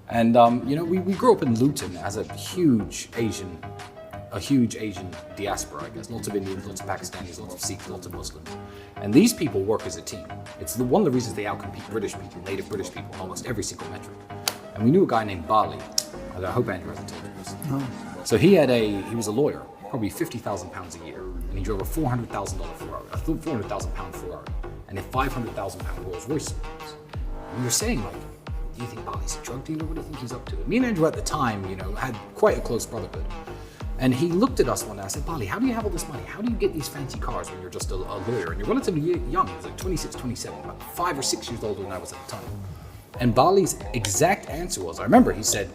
And we grew up in Luton as a huge Asian diaspora, I guess. Lots of Indians, lots of Pakistanis, lots of Sikhs, lots of Muslims. And these people work as a team. It's one of the reasons they outcompete British people, native British people, almost every single metric. And we knew a guy named Bali. I hope Andrew hasn't told you this. No. So he was a lawyer, probably £50,000 a year, and he drove a $400,000 Ferrari, a £400,000 Ferrari, and a £500,000 Rolls Royce. And we were saying, like, do you think Bali's a drug dealer? What do you think he's up to? Me and Andrew at the time, had quite a close brotherhood. And he looked at us one day and I said, Bali, how do you have all this money? How do you get these fancy cars when you're just a lawyer? And you're relatively young. He was like 26, 27, about 5 or 6 years older than I was at the time. And Bali's exact answer was, I remember he said,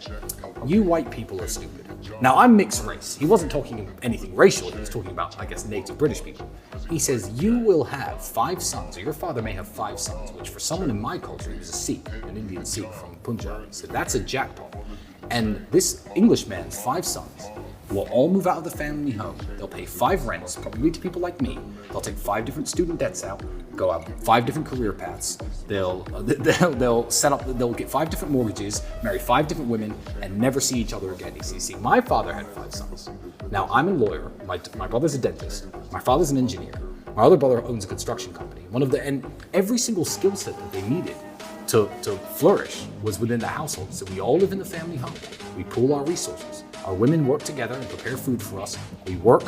you white people are stupid. Now, I'm mixed race. He wasn't talking anything racial. He was talking about, I guess, native British people. He says, you will have 5 sons, or your father may have 5 sons, which for someone in my culture, he was a Sikh, an Indian Sikh from Punjab. He said, that's a jackpot. And this Englishman's 5 sons will all move out of the family home. They'll pay 5 rents, probably to people like me. They'll take 5 different student debts out, go out 5 different career paths. They'll get 5 different mortgages, marry 5 different women, and never see each other again. You see, my father had 5 sons. Now I'm a lawyer. My brother's a dentist. My father's an engineer. My other brother owns a construction company. And every single skill set that they needed to flourish was within the household. So we all live in the family home. We pool our resources. Our women work together and prepare food for us. We work,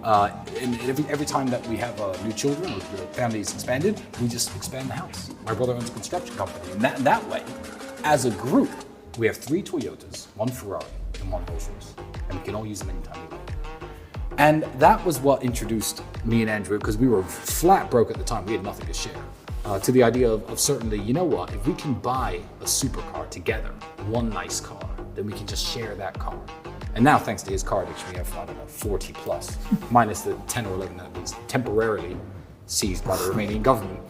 and every time that we have new children or the family is expanded, we just expand the house. My brother owns a construction company, and that way, as a group, we have 3 Toyotas, 1 Ferrari, and 1 Rolls Royce, and we can all use them anytime we like. And that was what introduced me and Andrew, because we were flat broke at the time. We had nothing to share. To the idea of certainly, you know what, if we can buy a supercar together, one nice car, then we can just share that car. And now, thanks to his car addiction, we have, 40 plus, minus the 10 or 11 that was temporarily seized by the Romanian government.